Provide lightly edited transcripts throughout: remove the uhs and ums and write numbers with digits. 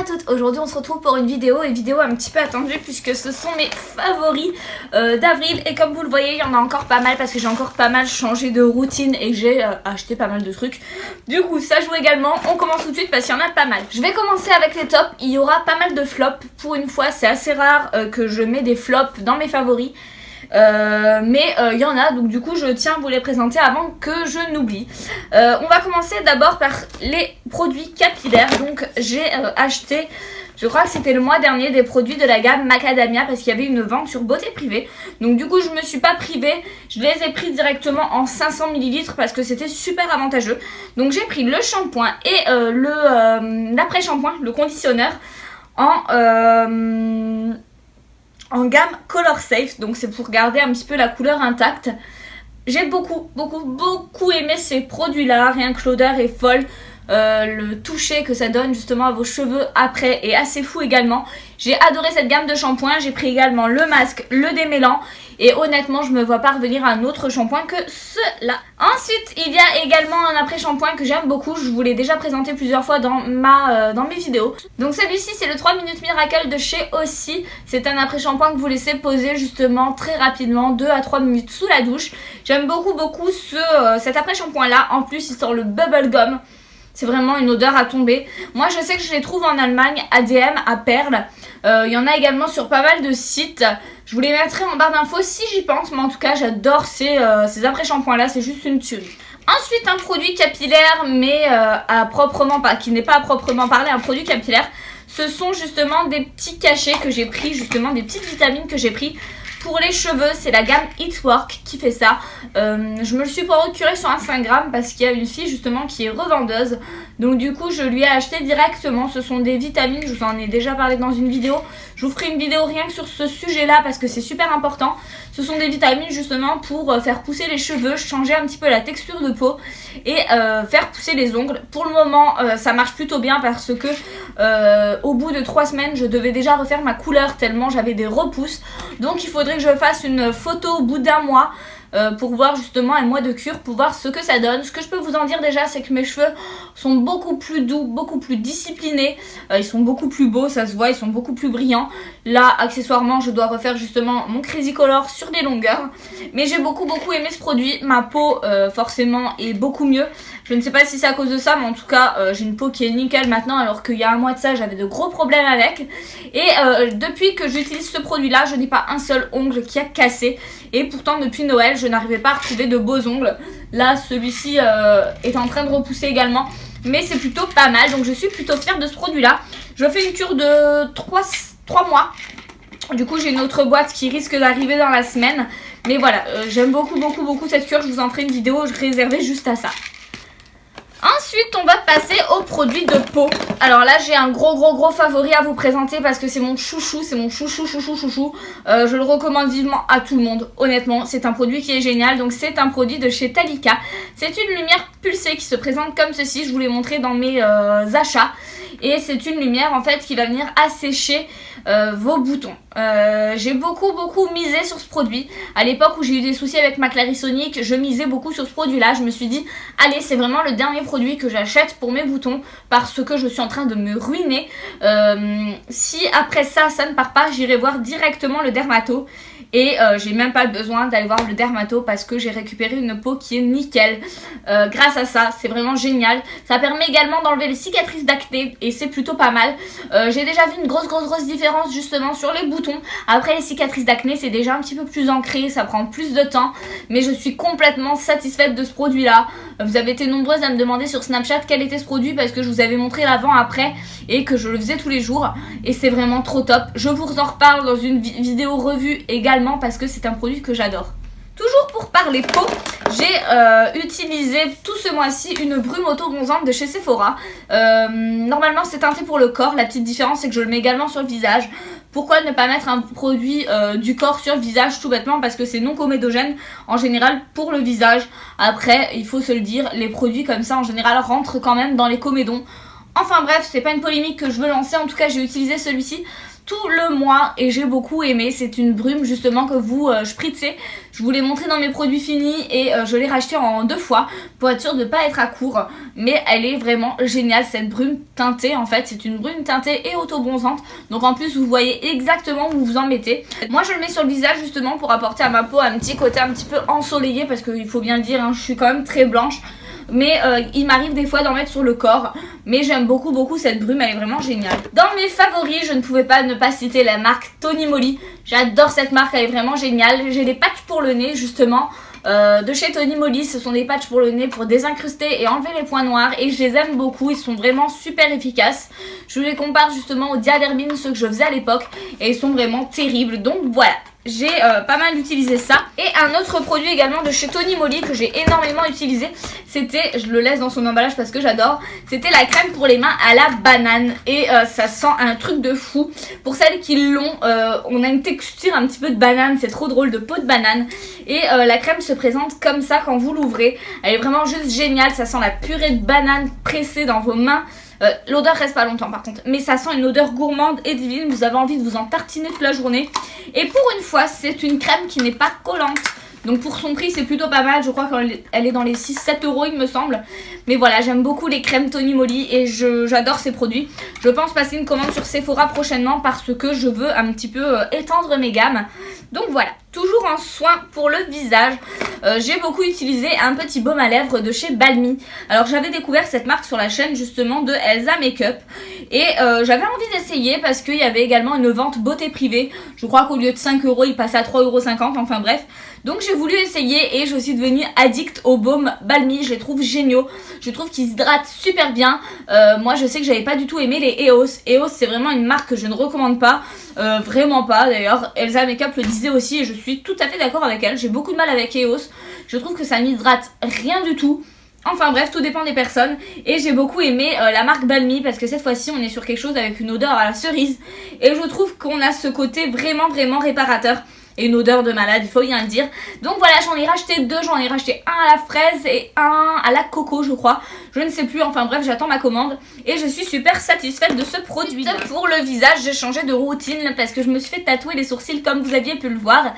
à toutes, aujourd'hui on se retrouve pour une vidéo un petit peu attendue puisque ce sont mes favoris d'avril et comme vous le voyez il y en a encore pas mal parce que j'ai encore pas mal changé de routine et que j'ai acheté pas mal de trucs. Du coup ça joue également, on commence tout de suite parce qu'il y en a pas mal. Je vais commencer avec les tops, il y aura pas mal de flops, pour une fois c'est assez rare que je mets des flops dans mes favoris. Mais il y en a, donc du coup je tiens à vous les présenter avant que je n'oublie. On va commencer d'abord par les produits capillaires. Donc j'ai acheté, je crois que c'était le mois dernier, des produits de la gamme Macadamia parce qu'il y avait une vente sur Beauté Privée. Donc du coup je me suis pas privée, je les ai pris directement en 500 ml parce que c'était super avantageux. Donc j'ai pris le shampoing et l'après-shampoing, le conditionneur en gamme Color Safe, donc c'est pour garder un petit peu la couleur intacte. J'ai beaucoup aimé ces produits là, rien que l'odeur est folle. Le toucher que ça donne justement à vos cheveux après est assez fou également. J'ai adoré cette gamme de shampoing, j'ai pris également le masque, le démêlant et honnêtement je me vois pas revenir à un autre shampoing que cela. Ensuite il y a également un après shampoing que j'aime beaucoup, je vous l'ai déjà présenté plusieurs fois dans mes vidéos. Donc celui-ci c'est le 3 minutes miracle de chez Aussie. C'est un après shampoing que vous laissez poser justement très rapidement 2 à 3 minutes sous la douche. J'aime beaucoup cet après shampoing là, en plus il sort le bubble gum. C'est vraiment une odeur à tomber. Moi je sais que je les trouve en Allemagne, ADM, à Perle. Il y en a également sur pas mal de sites. Je vous les mettrai en barre d'infos si j'y pense. Mais en tout cas j'adore ces après-shampoings là, c'est juste une tuerie. Ensuite un produit capillaire mais qui n'est pas à proprement parler un produit capillaire. Ce sont justement des petits cachets que j'ai pris, justement des petites vitamines que j'ai pris. Pour les cheveux, c'est la gamme It Work qui fait ça. Je me le suis procuré sur Instagram parce qu'il y a une fille justement qui est revendeuse. Donc du coup, je lui ai acheté directement. Ce sont des vitamines, je vous en ai déjà parlé dans une vidéo. Je vous ferai une vidéo rien que sur ce sujet-là parce que c'est super important. Ce sont des vitamines justement pour faire pousser les cheveux, changer un petit peu la texture de peau et faire pousser les ongles. Pour le moment, ça marche plutôt bien parce que au bout de 3 semaines, je devais déjà refaire ma couleur tellement j'avais des repousses. Donc il faudrait que je fasse une photo au bout d'un mois pour voir justement un mois de cure, pour voir ce que ça donne. Ce que je peux vous en dire déjà, c'est que mes cheveux sont beaucoup plus doux, beaucoup plus disciplinés, ils sont beaucoup plus beaux, ça se voit, ils sont beaucoup plus brillants. Là, accessoirement, je dois refaire justement mon Crazy Color sur les longueurs. Mais j'ai beaucoup aimé ce produit, ma peau forcément est beaucoup mieux. Je ne sais pas si c'est à cause de ça, mais en tout cas, j'ai une peau qui est nickel maintenant, alors qu'il y a un mois de ça, j'avais de gros problèmes avec. Et depuis que j'utilise ce produit-là, je n'ai pas un seul ongle qui a cassé. Et pourtant, depuis Noël, je n'arrivais pas à retrouver de beaux ongles. Là, celui-ci est en train de repousser également. Mais c'est plutôt pas mal, donc je suis plutôt fière de ce produit-là. Je fais une cure de 3 mois. Du coup, j'ai une autre boîte qui risque d'arriver dans la semaine. Mais voilà, j'aime beaucoup cette cure. Je vous en ferai une vidéo réservée juste à ça. Ensuite, on va passer aux produits de peau. Alors là, j'ai un gros favori à vous présenter parce que c'est mon chouchou, c'est mon chouchou. Je le recommande vivement à tout le monde. Honnêtement, c'est un produit qui est génial. Donc c'est un produit de chez Talika. C'est une lumière pulsée qui se présente comme ceci. Je vous l'ai montré dans mes achats. Et c'est une lumière en fait qui va venir assécher vos boutons. J'ai beaucoup misé sur ce produit. À l'époque où j'ai eu des soucis avec ma Clarisonic, je misais beaucoup sur ce produit là. Je me suis dit allez, c'est vraiment le dernier produit que j'achète pour mes boutons parce que je suis en train de me ruiner. Si après ça ne part pas, j'irai voir directement le dermato. Et j'ai même pas besoin d'aller voir le dermato parce que j'ai récupéré une peau qui est nickel grâce à ça. C'est vraiment génial. Ça permet également d'enlever les cicatrices d'acné et c'est plutôt pas mal. J'ai déjà vu une grosse différence justement sur les boutons. Après les cicatrices d'acné, c'est déjà un petit peu plus ancré, ça prend plus de temps. Mais je suis complètement satisfaite de ce produit là. Vous avez été nombreuses à me demander sur Snapchat quel était ce produit parce que je vous avais montré l'avant-après et que je le faisais tous les jours. Et c'est vraiment trop top. Je vous en reparle dans une vidéo revue également parce que c'est un produit que j'adore. Toujours pour parler peau, j'ai utilisé tout ce mois-ci une brume auto-bronzante de chez Sephora. Normalement c'est teinté pour le corps, la petite différence c'est que je le mets également sur le visage. Pourquoi ne pas mettre un produit du corps sur le visage? Tout bêtement parce que c'est non comédogène en général pour le visage. Après il faut se le dire, les produits comme ça en général rentrent quand même dans les comédons. Enfin bref, c'est pas une polémique que je veux lancer, en tout cas j'ai utilisé celui-ci. tout le mois et j'ai beaucoup aimé. C'est une brume justement que vous spritzez. Je vous l'ai montré dans mes produits finis et je l'ai racheté en 2 fois pour être sûre de ne pas être à court. Mais elle est vraiment géniale cette brume teintée. En fait c'est une brume teintée et auto-bronzante. Donc en plus vous voyez exactement où vous en mettez. Moi je le mets sur le visage justement pour apporter à ma peau un petit côté un petit peu ensoleillé. Parce qu'il faut bien le dire, hein, je suis quand même très blanche. Mais il m'arrive des fois d'en mettre sur le corps. Mais j'aime beaucoup cette brume, elle est vraiment géniale. Dans mes favoris, je ne pouvais pas ne pas citer la marque Tony Moly. J'adore cette marque, elle est vraiment géniale. J'ai des patchs pour le nez justement de chez Tony Moly. Ce sont des patchs pour le nez pour désincruster et enlever les points noirs. Et je les aime beaucoup, ils sont vraiment super efficaces. Je les compare justement aux Diadermine, ceux que je faisais à l'époque. Et ils sont vraiment terribles, donc voilà. J'ai pas mal utilisé ça. Et un autre produit également de chez Tony Moly que j'ai énormément utilisé, c'était, je le laisse dans son emballage parce que j'adore, c'était la crème pour les mains à la banane. Et ça sent un truc de fou. Pour celles qui l'ont, on a une texture un petit peu de banane, c'est trop drôle, de peau de banane. Et la crème se présente comme ça quand vous l'ouvrez. Elle est vraiment juste géniale, ça sent la purée de banane pressée dans vos mains. L'odeur reste pas longtemps par contre, mais ça sent une odeur gourmande et divine. Vous avez envie de vous en tartiner toute la journée. Et pour une fois, c'est une crème qui n'est pas collante. Donc pour son prix, c'est plutôt pas mal. Je crois qu'elle est dans les 6-7 euros il me semble. Mais voilà, j'aime beaucoup les crèmes Tony Moly et j'adore ces produits. Je pense passer une commande sur Sephora prochainement parce que je veux un petit peu étendre mes gammes. Donc voilà, toujours un soin pour le visage. J'ai beaucoup utilisé un petit baume à lèvres de chez Balmy. Alors j'avais découvert cette marque sur la chaîne justement de Elsa Makeup. Et j'avais envie d'essayer parce qu'il y avait également une vente beauté privée. Je crois qu'au lieu de 5 euros, il passait à 3,50 €, enfin bref. Donc j'ai voulu essayer et je suis devenue addict au baume Balmy. Je les trouve géniaux. Je trouve qu'ils hydratent super bien. Moi je sais que j'avais pas du tout aimé les EOS. EOS c'est vraiment une marque que je ne recommande pas. Vraiment pas d'ailleurs. Elsa Makeup le disait aussi et je suis tout à fait d'accord avec elle. J'ai beaucoup de mal avec EOS. Je trouve que ça n'hydrate rien du tout. Enfin bref, tout dépend des personnes. Et j'ai beaucoup aimé la marque Balmy parce que cette fois-ci on est sur quelque chose avec une odeur à la cerise. Et je trouve qu'on a ce côté vraiment réparateur. Et une odeur de malade, il faut bien le dire. Donc voilà, j'en ai racheté 2, j'en ai racheté un à la fraise et un à la coco je crois. Je ne sais plus, enfin bref, j'attends ma commande. Et je suis super satisfaite de ce produit. Pour le visage, j'ai changé de routine parce que je me suis fait tatouer les sourcils comme vous aviez pu le voir.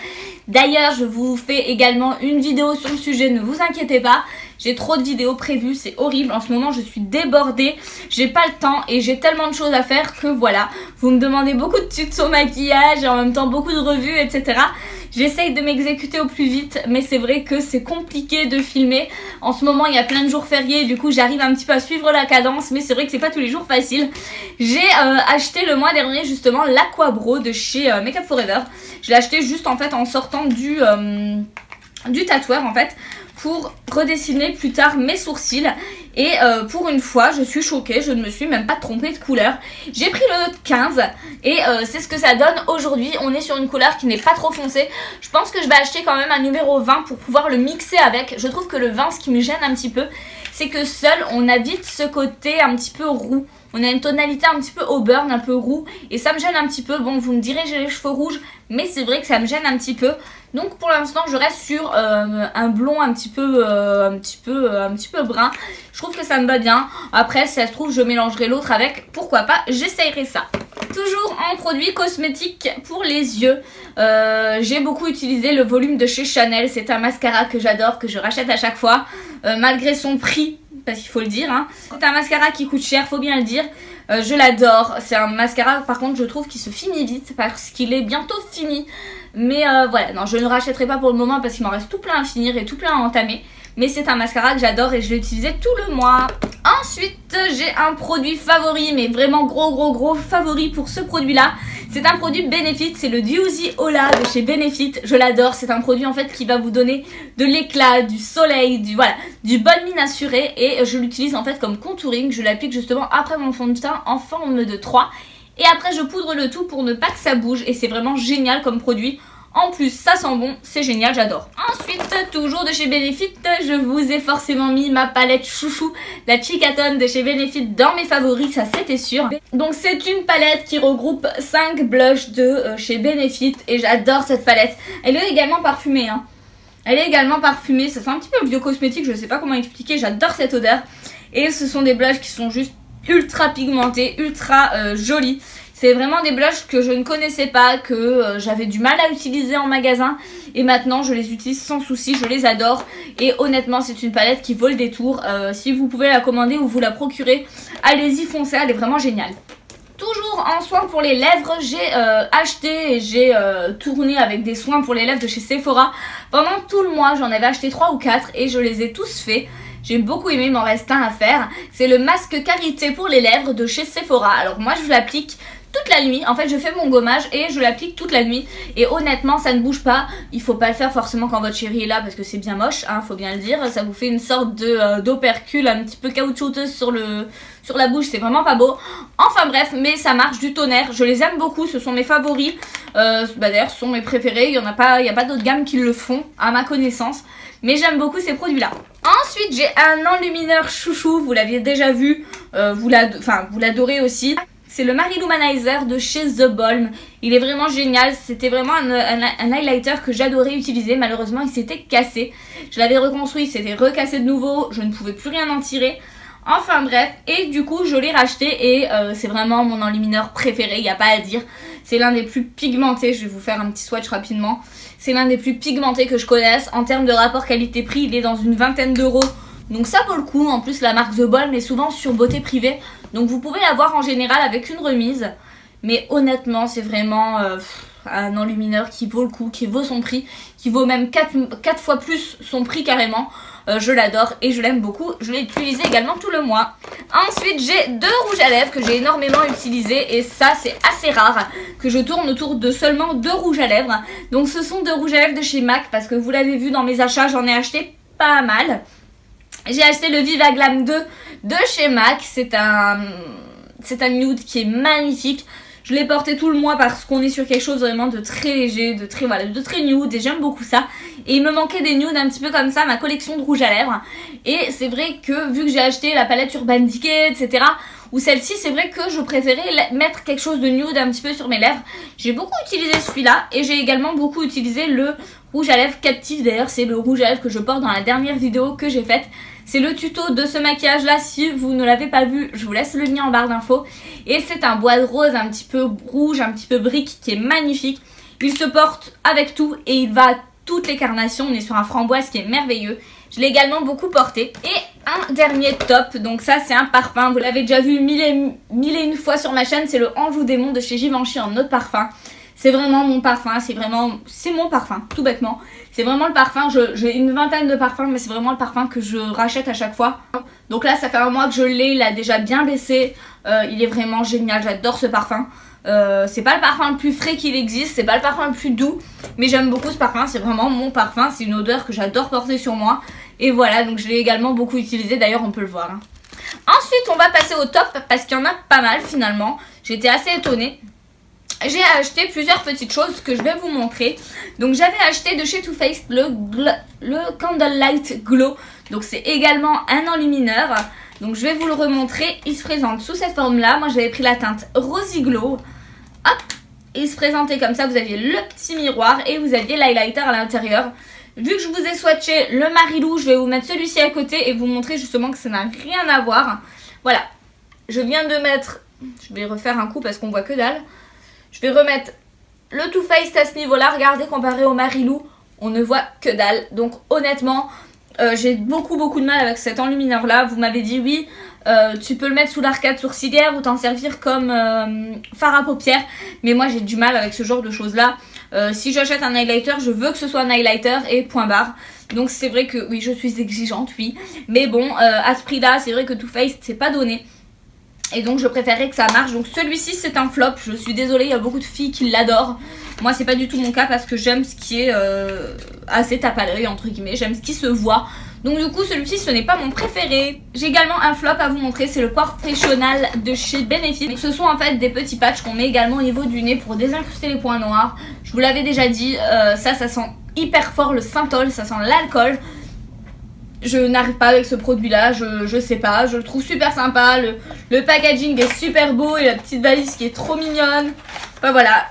D'ailleurs, je vous fais également une vidéo sur le sujet, ne vous inquiétez pas. J'ai trop de vidéos prévues, c'est horrible. En ce moment, je suis débordée. J'ai pas le temps et j'ai tellement de choses à faire que voilà. Vous me demandez beaucoup de tutos maquillage et en même temps beaucoup de revues, etc. J'essaye de m'exécuter au plus vite, mais c'est vrai que c'est compliqué de filmer. En ce moment, il y a plein de jours fériés, du coup, j'arrive un petit peu à suivre la cadence, mais c'est vrai que c'est pas tous les jours facile. J'ai acheté le mois dernier justement l'Aquabro de chez Make Up Forever. Je l'ai acheté juste en fait en sortant du tatoueur en fait, pour redessiner plus tard mes sourcils. Et pour une fois je suis choquée, je ne me suis même pas trompée de couleur. J'ai pris le 15 et c'est ce que ça donne aujourd'hui. On est sur une couleur qui n'est pas trop foncée. Je pense que je vais acheter quand même un numéro 20 pour pouvoir le mixer avec. Je trouve que le 20, ce qui me gêne un petit peu, c'est que seul on a vite ce côté un petit peu roux. On a une tonalité un petit peu auburn, un peu roux. Et ça me gêne un petit peu. Bon, vous me direz j'ai les cheveux rouges, mais c'est vrai que ça me gêne un petit peu. Donc pour l'instant je reste sur un blond un petit peu brun. Je trouve que ça me va bien. Après si ça se trouve je mélangerai l'autre avec. Pourquoi pas, j'essayerai ça. Toujours en produits cosmétiques pour les yeux. J'ai beaucoup utilisé le volume de chez Chanel. C'est un mascara que j'adore, que je rachète à chaque fois. Malgré son prix, parce qu'il faut le dire. Hein. C'est un mascara qui coûte cher, faut bien le dire. Je l'adore. C'est un mascara par contre je trouve qui se finit vite parce qu'il est bientôt fini. Mais voilà, non je ne le rachèterai pas pour le moment parce qu'il m'en reste tout plein à finir et tout plein à entamer. Mais c'est un mascara que j'adore et je l'ai utilisé tout le mois. Ensuite j'ai un produit favori, mais vraiment gros favori pour ce produit là. C'est un produit Benefit, c'est le Juicy Hola de chez Benefit. Je l'adore, c'est un produit en fait qui va vous donner de l'éclat, du soleil, du bonne mine assurée. Et je l'utilise en fait comme contouring. Je l'applique justement après mon fond de teint en forme de 3. Et après je poudre le tout pour ne pas que ça bouge. Et c'est vraiment génial comme produit. En plus ça sent bon, c'est génial, j'adore. Ensuite, toujours de chez Benefit, je vous ai forcément mis ma palette chouchou, la Chicatone de chez Benefit dans mes favoris, ça c'était sûr. Donc c'est une palette qui regroupe 5 blushs de chez Benefit et j'adore cette palette. Elle est également parfumée hein. Elle est également parfumée, ça sent un petit peu vieux cosmétique, je sais pas comment expliquer, j'adore cette odeur. Et ce sont des blushs qui sont juste ultra pigmentés, ultra jolis. C'est vraiment des blushs que je ne connaissais pas, que j'avais du mal à utiliser en magasin. Et maintenant, je les utilise sans souci, je les adore. Et honnêtement, c'est une palette qui vaut le détour. Si vous pouvez la commander ou vous la procurer, allez-y, foncez, elle est vraiment géniale. Toujours en soins pour les lèvres, j'ai acheté et j'ai tourné avec des soins pour les lèvres de chez Sephora. Pendant tout le mois, j'en avais acheté 3 ou 4 et je les ai tous faits. J'ai beaucoup aimé, il m'en reste un à faire. C'est le masque karité pour les lèvres de chez Sephora. Alors moi, je l'applique toute la nuit. En fait, je fais mon gommage et je l'applique toute la nuit. Et honnêtement, ça ne bouge pas. Il faut pas le faire forcément quand votre chéri est là parce que c'est bien moche, hein, faut bien le dire. Ça vous fait une sorte de d'opercule un petit peu caoutchouteuse sur la bouche. C'est vraiment pas beau. Enfin bref, mais ça marche du tonnerre. Je les aime beaucoup. Ce sont mes favoris. D'ailleurs, ce sont mes préférés. Il y a pas d'autres gammes qui le font à ma connaissance. Mais j'aime beaucoup ces produits-là. Ensuite, j'ai un enlumineur chouchou. Vous l'aviez déjà vu. Vous l'adorez aussi. C'est le Marilumanizer de chez The Balm. Il est vraiment génial. C'était vraiment un highlighter que j'adorais utiliser. Malheureusement, il s'était cassé. Je l'avais reconstruit, il s'était recassé de nouveau. Je ne pouvais plus rien en tirer. Enfin bref, et du coup, je l'ai racheté et c'est vraiment mon enlumineur préféré. Il n'y a pas à dire. C'est l'un des plus pigmentés. Je vais vous faire un petit swatch rapidement. C'est l'un des plus pigmentés que je connaisse. En termes de rapport qualité-prix, il est dans une vingtaine d'euros. Donc ça vaut le coup. En plus, la marque The Balm est souvent sur beauté privée. Donc vous pouvez l'avoir en général avec une remise. Mais honnêtement, c'est vraiment un enlumineur qui vaut le coup, qui vaut son prix, qui vaut même 4 fois plus son prix carrément. Je l'adore et je l'aime beaucoup. Je l'ai utilisé également tout le mois. Ensuite, j'ai 2 rouges à lèvres que j'ai énormément utilisés. Et ça, c'est assez rare que je tourne autour de seulement 2 rouges à lèvres. Donc ce sont 2 rouges à lèvres de chez MAC. Parce que vous l'avez vu dans mes achats, j'en ai acheté pas mal. J'ai acheté le Viva Glam 2 de chez MAC. C'est un nude qui est magnifique. Je l'ai porté tout le mois parce qu'on est sur quelque chose vraiment de très léger, de très nude et j'aime beaucoup ça. Et il me manquait des nudes un petit peu comme ça, ma collection de rouge à lèvres. Et c'est vrai que vu que j'ai acheté la palette Urban Decay, etc. ou celle-ci, c'est vrai que je préférais mettre quelque chose de nude un petit peu sur mes lèvres. J'ai beaucoup utilisé celui-là et j'ai également beaucoup utilisé le rouge à lèvres Captive. D'ailleurs, c'est le rouge à lèvres que je porte dans la dernière vidéo que j'ai faite. C'est le tuto de ce maquillage là, si vous ne l'avez pas vu, je vous laisse le lien en barre d'infos. Et c'est un bois de rose un petit peu rouge, un petit peu brique qui est magnifique. Il se porte avec tout et il va à toutes les carnations, on est sur un framboise qui est merveilleux. Je l'ai également beaucoup porté. Et un dernier top, donc ça c'est un parfum, vous l'avez déjà vu mille et une fois sur ma chaîne, c'est le Anjou Démon de chez Givenchy en eau de parfum. C'est vraiment mon parfum, c'est mon parfum, tout bêtement. C'est vraiment le parfum, j'ai une vingtaine de parfums, mais c'est vraiment le parfum que je rachète à chaque fois. Donc là, ça fait un mois que je l'ai, il a déjà bien baissé. Il est vraiment génial, j'adore ce parfum. C'est pas le parfum le plus frais qu'il existe, c'est pas le parfum le plus doux, mais j'aime beaucoup ce parfum, c'est vraiment mon parfum, c'est une odeur que j'adore porter sur moi. Et voilà, donc je l'ai également beaucoup utilisé, d'ailleurs on peut le voir. Ensuite, on va passer au top, parce qu'il y en a pas mal finalement. J'étais assez étonnée. J'ai acheté plusieurs petites choses que je vais vous montrer. Donc j'avais acheté de chez Too Faced le Candlelight Glow. Donc c'est également un enlumineur. Donc je vais vous le remontrer. Il se présente sous cette forme là. Moi j'avais pris la teinte Rosy Glow. Hop, il se présentait comme ça. Vous aviez le petit miroir et vous aviez l'highlighter à l'intérieur. Vu que je vous ai swatché le Marilou, je vais vous mettre celui-ci à côté et vous montrer justement que ça n'a rien à voir. Voilà, je viens de mettre... Je vais refaire un coup parce qu'on voit que dalle. Je vais remettre le Too Faced à ce niveau-là. Regardez, comparé au Marilou, on ne voit que dalle. Donc honnêtement, j'ai beaucoup de mal avec cet enlumineur-là. Vous m'avez dit oui, tu peux le mettre sous l'arcade sourcilière ou t'en servir comme fard à paupières. Mais moi, j'ai du mal avec ce genre de choses-là. Si j'achète un highlighter, je veux que ce soit un highlighter et point barre. Donc c'est vrai que oui, je suis exigeante, oui. Mais bon, à ce prix-là, c'est vrai que Too Faced, c'est pas donné. Et donc je préférerais que ça marche. Donc celui-ci c'est un flop. Je suis désolée, il y a beaucoup de filles qui l'adorent. Moi c'est pas du tout mon cas parce que j'aime ce qui est assez tape à l'œil entre guillemets. J'aime ce qui se voit. Donc du coup celui-ci ce n'est pas mon préféré. J'ai également un flop à vous montrer. C'est le Professional de chez Benefit. Ce sont en fait des petits patchs qu'on met également au niveau du nez pour désincruster les points noirs. Je vous l'avais déjà dit. Ça sent hyper fort le synthol. Ça sent l'alcool. Je n'arrive pas avec ce produit là, je sais pas, je le trouve super sympa, le packaging est super beau et la petite valise qui est trop mignonne. Enfin voilà,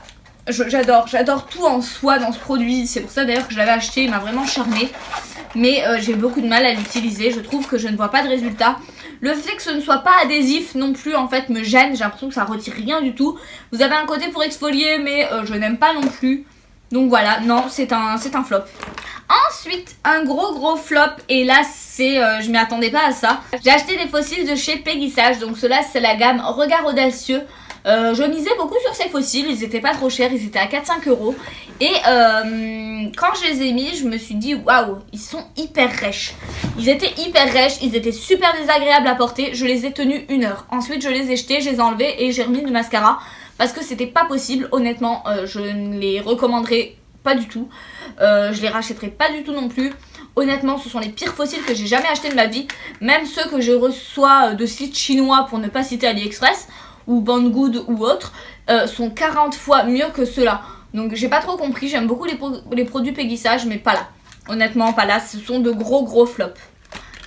j'adore tout en soi dans ce produit, c'est pour ça d'ailleurs que je l'avais acheté, il m'a vraiment charmé. Mais j'ai beaucoup de mal à l'utiliser, je trouve que je ne vois pas de résultat. Le fait que ce ne soit pas adhésif non plus en fait me gêne, j'ai l'impression que ça retire rien du tout. Vous avez un côté pour exfolier mais je n'aime pas non plus. Donc voilà, non, c'est un flop. Ensuite, un gros flop, et là c'est, je m'y attendais pas à ça. J'ai acheté des fossiles de chez Peggy Sage, donc cela c'est la gamme Regard Audacieux. Je misais beaucoup sur ces fossiles, ils étaient pas trop chers, ils étaient à 4-5 euros. Et quand je les ai mis, je me suis dit waouh, ils sont hyper rêches. Ils étaient hyper rêches, ils étaient super désagréables à porter, je les ai tenus 1 heure. Ensuite je les ai jetés, je les ai enlevés et j'ai remis du mascara. Parce que c'était pas possible, honnêtement, je ne les recommanderais pas du tout. Je les rachèterai pas du tout non plus. Honnêtement, ce sont les pires fossiles que j'ai jamais achetés de ma vie. Même ceux que je reçois de sites chinois, pour ne pas citer AliExpress ou Banggood ou autres, sont 40 fois mieux que ceux-là. Donc j'ai pas trop compris, j'aime beaucoup les produits Peggy Sage, mais pas là. Honnêtement, pas là, ce sont de gros flops.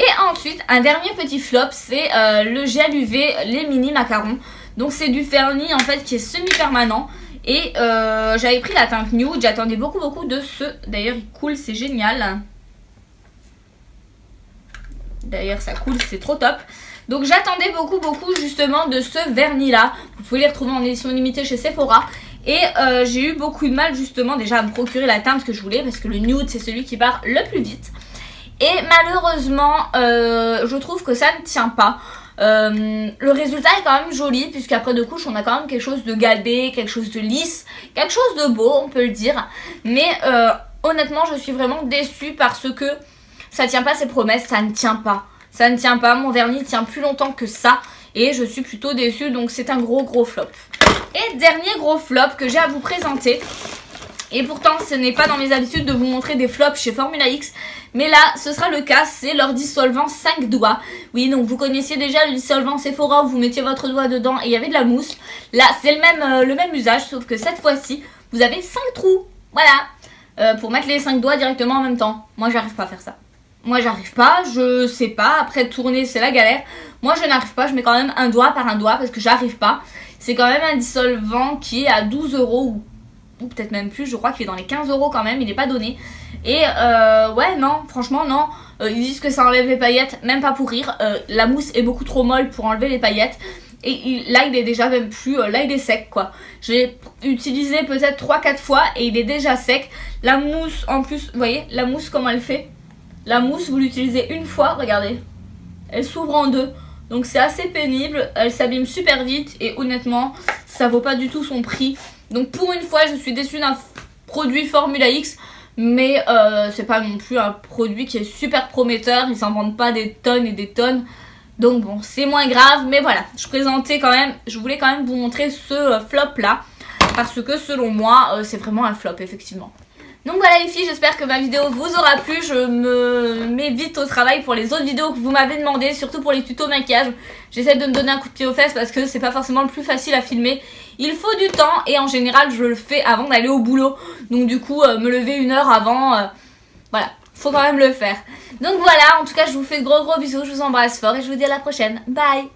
Et ensuite, un dernier petit flop, c'est le gel UV, les mini macarons. Donc c'est du vernis en fait qui est semi-permanent. Et j'avais pris la teinte nude, j'attendais beaucoup de ce. D'ailleurs il coule, c'est génial. D'ailleurs ça coule, c'est trop top. Donc j'attendais beaucoup justement de ce vernis là. Vous pouvez les retrouver en édition limitée chez Sephora. Et j'ai eu beaucoup de mal justement déjà à me procurer la teinte que je voulais. Parce que le nude c'est celui qui part le plus vite. Et malheureusement je trouve que ça ne tient pas. Le résultat est quand même joli puisqu'après 2 couches on a quand même quelque chose de galbé, quelque chose de lisse, quelque chose de beau on peut le dire. Mais honnêtement je suis vraiment déçue parce que ça tient pas ses promesses, ça ne tient pas. Ça ne tient pas, mon vernis tient plus longtemps que ça et je suis plutôt déçue, donc c'est un gros flop. Et dernier gros flop que j'ai à vous présenter. Et pourtant ce n'est pas dans mes habitudes de vous montrer des flops chez Formula X. Mais là ce sera le cas, c'est leur dissolvant 5 doigts. Oui, donc vous connaissiez déjà le dissolvant Sephora où vous mettiez votre doigt dedans et il y avait de la mousse. Là c'est le même usage, sauf que cette fois-ci vous avez 5 trous. Voilà, pour mettre les 5 doigts directement en même temps. Moi j'arrive pas à faire ça. Moi j'arrive pas, je sais pas, après tourner c'est la galère. Moi je n'arrive pas, je mets quand même un doigt par un doigt parce que j'arrive pas. C'est quand même un dissolvant qui est à 12 euros ou peut-être même plus, je crois qu'il est dans les 15 euros quand même, il n'est pas donné. Et ouais non, franchement non, ils disent que ça enlève les paillettes, même pas pour rire. La mousse est beaucoup trop molle pour enlever les paillettes. Et là il est déjà même plus, là il est sec quoi. J'ai utilisé peut-être 3-4 fois et il est déjà sec. La mousse en plus, vous voyez la mousse comment elle fait. La mousse vous l'utilisez une fois, regardez. Elle s'ouvre en 2. Donc c'est assez pénible, elle s'abîme super vite et honnêtement ça vaut pas du tout son prix. Donc pour une fois je suis déçue d'un produit Formula X. Mais c'est pas non plus un produit qui est super prometteur. Ils s'en vendent pas des tonnes et des tonnes. Donc bon c'est moins grave. Mais voilà, je voulais quand même vous montrer ce flop là. Parce que selon moi c'est vraiment un flop effectivement. Donc voilà les filles, j'espère que ma vidéo vous aura plu. Je me mets vite au travail pour les autres vidéos que vous m'avez demandé, surtout pour les tutos maquillage. J'essaie de me donner un coup de pied aux fesses parce que c'est pas forcément le plus facile à filmer. Il faut du temps et en général je le fais avant d'aller au boulot. Donc du coup me lever 1 heure avant, voilà, faut quand même le faire. Donc voilà, en tout cas je vous fais de gros bisous, je vous embrasse fort et je vous dis à la prochaine. Bye.